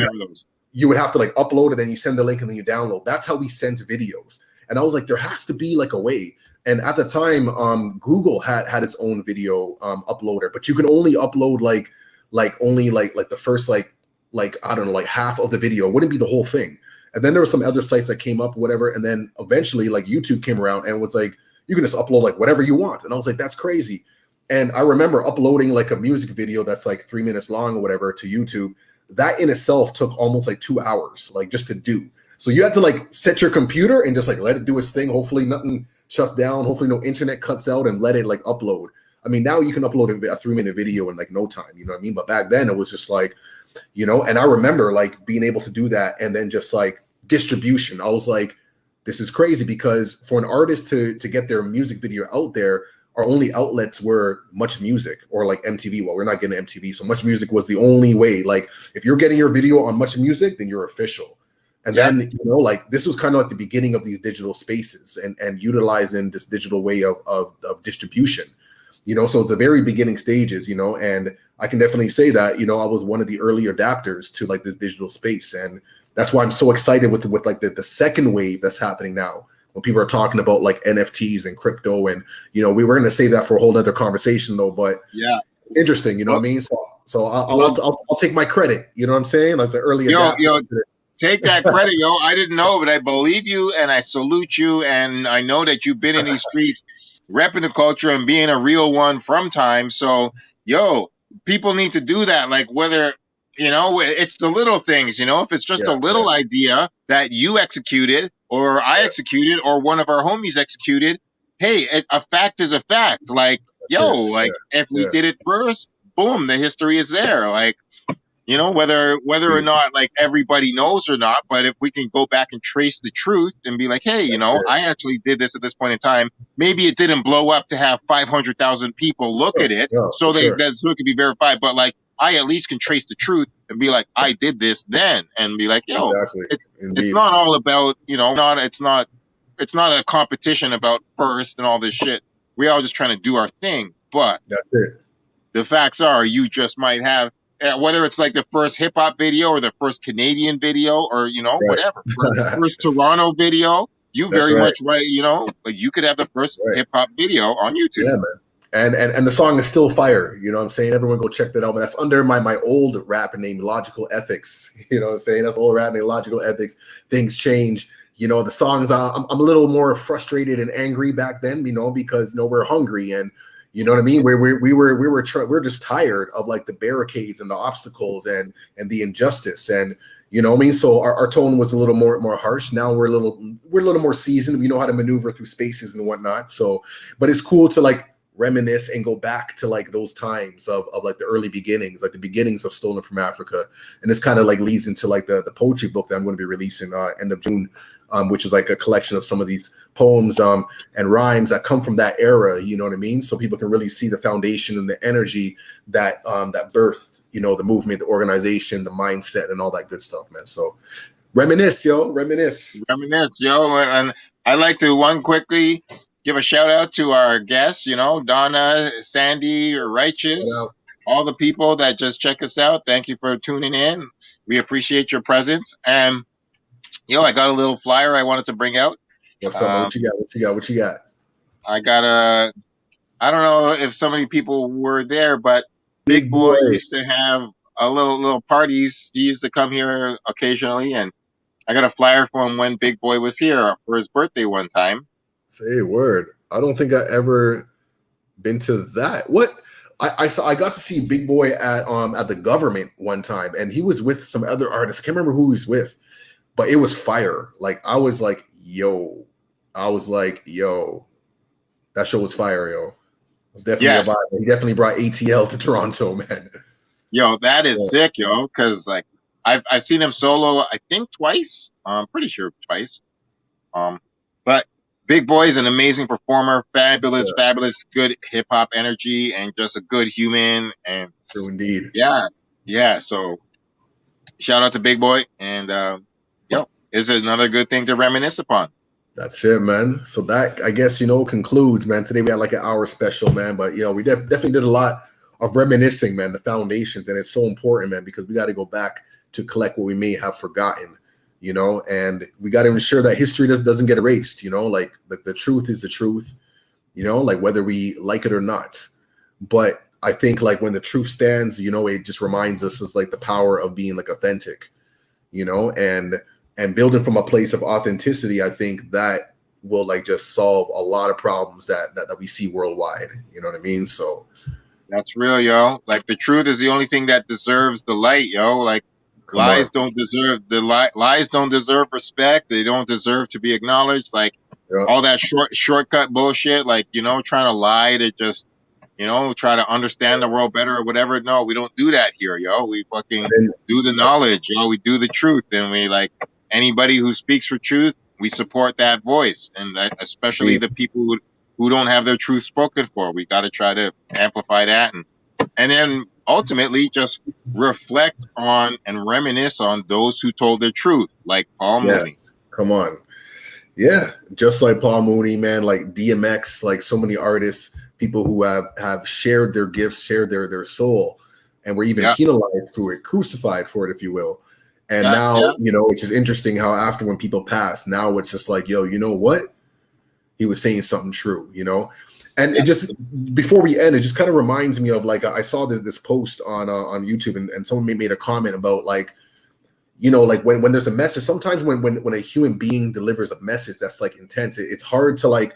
you would have to like upload and then you send the link and then you download. That's how we sent videos. And I was like, there has to be like a way. And at the time, Google had its own video uploader, but you can only upload like only like the first like I don't know, like half of the video. It wouldn't be the whole thing. And then there were some other sites that came up, whatever. And then eventually like YouTube came around and was like, you can just upload like whatever you want. And I was like, that's crazy. And I remember uploading like a music video that's like 3 minutes long or whatever to YouTube. That in itself took almost like 2 hours, like just to do. So you had to like set your computer and just like let it do its thing. Hopefully nothing shuts down. Hopefully no internet cuts out, and let it like upload. I mean, now you can upload a 3-minute video in like no time, you know what I mean? But back then it was just like, you know, and I remember like being able to do that, and then just like distribution. I was like, this is crazy, because for an artist to get their music video out there, our only outlets were Much Music or like MTV. Well, we're not getting MTV, so Much Music was the only way. Like, if you're getting your video on Much Music, then you're official. And then, you know, like, this was kind of like the beginning of these digital spaces and utilizing this digital way of distribution, you know. So it's the very beginning stages, you know, and I can definitely say that, you know, I was one of the early adapters to like this digital space. And that's why I'm so excited with like the second wave that's happening now, when people are talking about like NFTs and crypto. And, you know, we were going to save that for a whole other conversation though, but interesting, you know what I mean? So I'll take my credit, you know what I'm saying? As the early adapter. Take that credit, yo. I didn't know, but I believe you and I salute you. And I know that you've been in these streets repping the culture and being a real one from time. So, yo, people need to do that. Like, whether, you know, it's the little things, you know, if it's just a little idea that you executed or I executed or one of our homies executed. Hey, a fact is a fact. Like, yo, like if we did it first, boom, the history is there. Like, you know, whether or not like everybody knows or not, but if we can go back and trace the truth and be like, hey, you know, I actually did this at this point in time. Maybe it didn't blow up to have 500,000 people look at it, so that it could be verified. But like, I at least can trace the truth and be like, I did this then, and be like, yo, it's not all about, you know, it's not a competition about first and all this shit. We're all just trying to do our thing. But the facts are, you just might have. Whether it's like the first hip hop video or the first Canadian video or, you know, whatever, first Toronto video, you very much right, you know, like you could have the first hip hop video on YouTube. Yeah, man. And the song is still fire. You know what I'm saying? Everyone go check that out. But that's under my old rap name, Logical Ethics. You know what I'm saying? That's old rap name, Logical Ethics. Things change. You know, the songs, I'm a little more frustrated and angry back then, you know, because, you know, we're hungry and, you know what I mean? We're just tired of like the barricades and the obstacles and the injustice, and you know what I mean. So our tone was a little more harsh. Now we're a little more seasoned. We know how to maneuver through spaces and whatnot. So, but it's cool to like reminisce and go back to like those times of like the early beginnings, like the beginnings of Stolen from Africa, and this kind of like leads into like the poetry book that I'm going to be releasing end of June. Which is like a collection of some of these poems and rhymes that come from that era, you know what I mean? So people can really see the foundation and the energy that that birthed, you know, the movement, the organization, the mindset, and all that good stuff, man. So reminisce, yo. And I'd like to quickly give a shout out to our guests, you know, Donna, Sandy, Righteous, all the people that just check us out. Thank you for tuning in. We appreciate your presence. And yo, I got a little flyer I wanted to bring out. What's up? What you got? I got I don't know if so many people were there, but Big Boy used to have a little parties. He used to come here occasionally, and I got a flyer for him when Big Boy was here for his birthday one time. Say word. I don't think I ever been to that. What? I got to see Big Boy at the Government one time, and he was with some other artists. I can't remember who he was with. But it was fire. Like I was like, yo, that show was fire, yo. It was definitely a vibe. He definitely brought ATL to Toronto, man. Yo, that is sick, yo. Because like I've seen him solo, I think twice. I'm pretty sure twice. But Big Boy is an amazing performer, fabulous, good hip hop energy, and just a good human. And true indeed. Yeah. So shout out to Big Boy, and is another good thing to reminisce upon. That's it, man. So that, I guess, you know, concludes, man. Today we had like an hour special, man. But, you know, we definitely did a lot of reminiscing, man, the foundations. And it's so important, man, because we got to go back to collect what we may have forgotten, you know, and we got to ensure that history doesn't get erased, you know, like the truth is the truth, you know, like whether we like it or not. But I think like when the truth stands, you know, it just reminds us is like the power of being like authentic, you know, and building from a place of authenticity. I think that will like just solve a lot of problems that we see worldwide. You know what I mean? So that's real, yo. Like the truth is the only thing that deserves the light, yo. Like lies don't deserve lies don't deserve respect. They don't deserve to be acknowledged. Like all that shortcut bullshit, like, you know, trying to lie to just, you know, try to understand the world better or whatever. No, we don't do that here, yo. We fucking do the knowledge, yo. We do the truth, and we like anybody who speaks for truth. We support that voice, and especially the people who don't have their truth spoken for. We got to try to amplify that, and then ultimately just reflect on and reminisce on those who told their truth, like Paul Mooney. Come on. Yeah, just like Paul Mooney, man, like DMX, like so many artists, people who have shared their gifts, shared their soul, and were even penalized for it, crucified for it, if you will. And now, you know, it's just interesting how after when people pass, now it's just like, yo, you know what? He was saying something true, you know? And it just, before we end, it just kind of reminds me of, like, I saw this post on YouTube, and someone made a comment about, like, you know, like when there's a message, sometimes when a human being delivers a message that's like intense, it's hard to like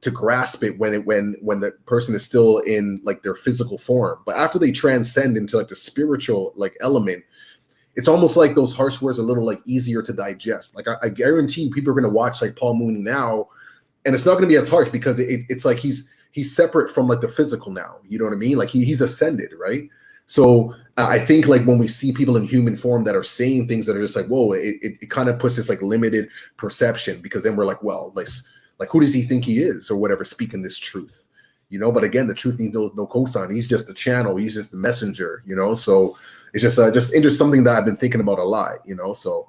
to grasp it when the person is still in like their physical form. But after they transcend into like the spiritual like element, it's almost like those harsh words are a little like easier to digest. Like I guarantee you people are going to watch like Paul Mooney now, and it's not going to be as harsh because it's like he's separate from like the physical now. You know what I mean? Like he's ascended, right? So I think like when we see people in human form that are saying things that are just like, whoa, it kind of puts this like limited perception, because then we're like, well, like who does he think he is or whatever, speaking this truth, you know? But again, the truth needs no cosign. He's just the channel. He's just the messenger, you know? So it's just something that I've been thinking about a lot, you know? So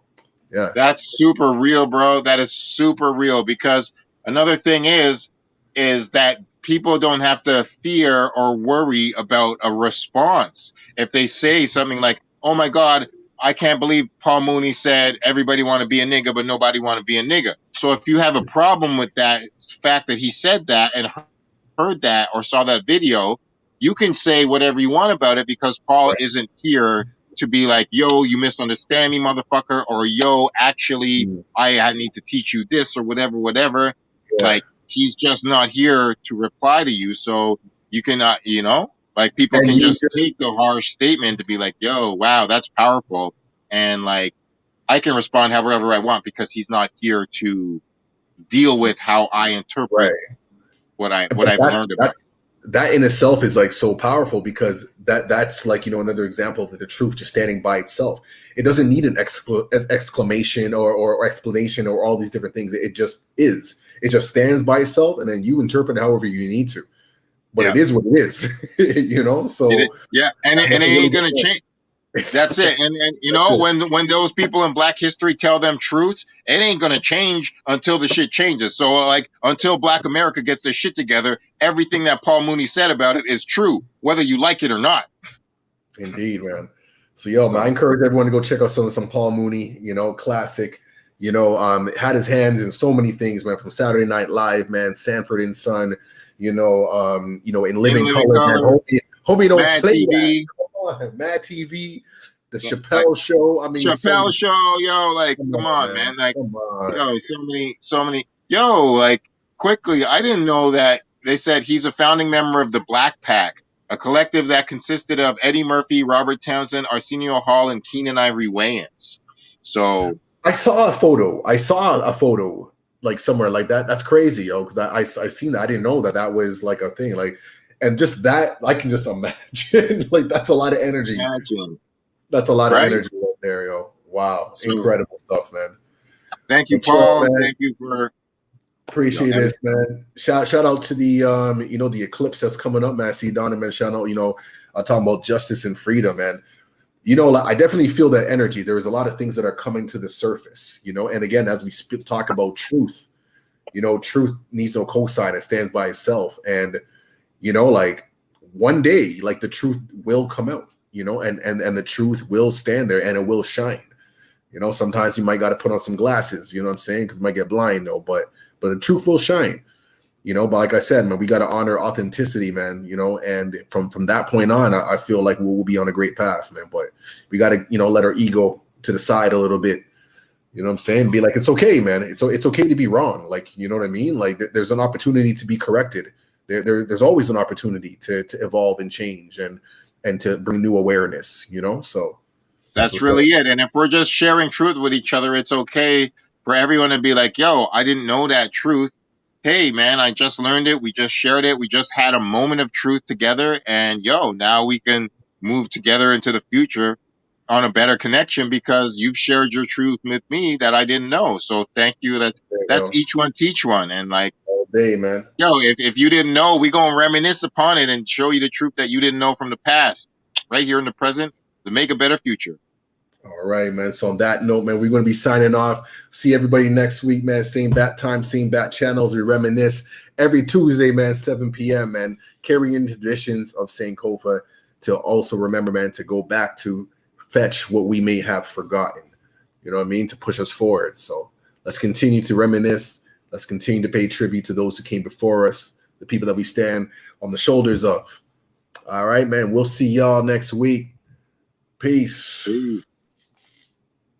yeah. That's super real, bro. That is super real, because another thing is that people don't have to fear or worry about a response. If they say something like, oh my God, I can't believe Paul Mooney said everybody want to be a nigga, but nobody want to be a nigga. So if you have a problem with that fact that he said that and heard that or saw that video, you can say whatever you want about it, because Paul isn't here to be like, yo, you misunderstand me, motherfucker, or yo, actually, I need to teach you this or whatever. Yeah. Like, he's just not here to reply to you. So you cannot, you know, like people can just take the harsh statement to be like, yo, wow, that's powerful. And like, I can respond however I want, because he's not here to deal with how I interpret what I've learned about. That in itself is like so powerful, because that's like, you know, another example of the truth just standing by itself. It doesn't need an exclamation or explanation or all these different things. It just is. It just stands by itself, and then you interpret it however you need to. But it is what it is, you know. So and it ain't gonna change. That's it. And you know, when those people in Black history tell them truths, it ain't gonna change until the shit changes. So like, until Black America gets their shit together, everything that Paul Mooney said about it is true, whether you like it or not. Indeed, man. So man, I encourage everyone to go check out some Paul Mooney, you know, classic. You know, had his hands in so many things, man, from Saturday Night Live, man, Sanford Son, you know, in Living Color, man. Hope you don't Mad play TV. That. Come on, Mad TV, the Chappelle Show. I mean, Chappelle Show, yo, like, come on, man. Like, yo, so many. Yo, like, quickly, I didn't know that they said he's a founding member of the Black Pack, a collective that consisted of Eddie Murphy, Robert Townsend, Arsenio Hall, and Keenan Ivory Wayans. So I saw a photo like somewhere like that. That's crazy, yo, because I seen that. I didn't know that was like a thing. Like, and just that, I can just imagine. Like, that's a lot of energy. That's a lot of energy right there, yo. Wow, so incredible stuff, man. Thank you, Paul. Thank you for appreciate this, man. Shout out to the you know, the eclipse that's coming up, man. See Donovan, shout out, you know, talking about justice and freedom, man. You know, I definitely feel that energy. There is a lot of things that are coming to the surface, you know. And again, as we talk about truth, you know, truth needs no cosign. It stands by itself. And, you know, like, one day, like, the truth will come out, you know, and the truth will stand there and it will shine. You know, sometimes you might got to put on some glasses, you know what I'm saying? Because you might get blind, though. But the truth will shine. You know, but like I said, man, we got to honor authenticity, man, you know, and from that point on, I feel like we'll be on a great path, man. But we got to, you know, let our ego to the side a little bit, you know what I'm saying? Be like, it's okay, man. It's okay to be wrong. Like, you know what I mean? Like, there's an opportunity to be corrected. There's always an opportunity to evolve and change and to bring new awareness, you know? So that's really it. And if we're just sharing truth with each other, it's okay for everyone to be like, yo, I didn't know that truth. Hey, man, I just learned it. We just shared it. We just had a moment of truth together. And, yo, now we can move together into the future on a better connection because you've shared your truth with me that I didn't know. So thank you. That's each one teach one. And, like, day, man. Yo, if you didn't know, we gonna reminisce upon it and show you the truth that you didn't know from the past, right here in the present, to make a better future. All right, man. So on that note, man, we're going to be signing off. See everybody next week, man. Same bat time, same bat channels. We reminisce every Tuesday, man, 7 p.m., man. Carrying traditions of Sankofa to also remember, man, to go back to fetch what we may have forgotten. You know what I mean? To push us forward. So let's continue to reminisce. Let's continue to pay tribute to those who came before us, the people that we stand on the shoulders of. All right, man. We'll see y'all next week. Peace. Peace.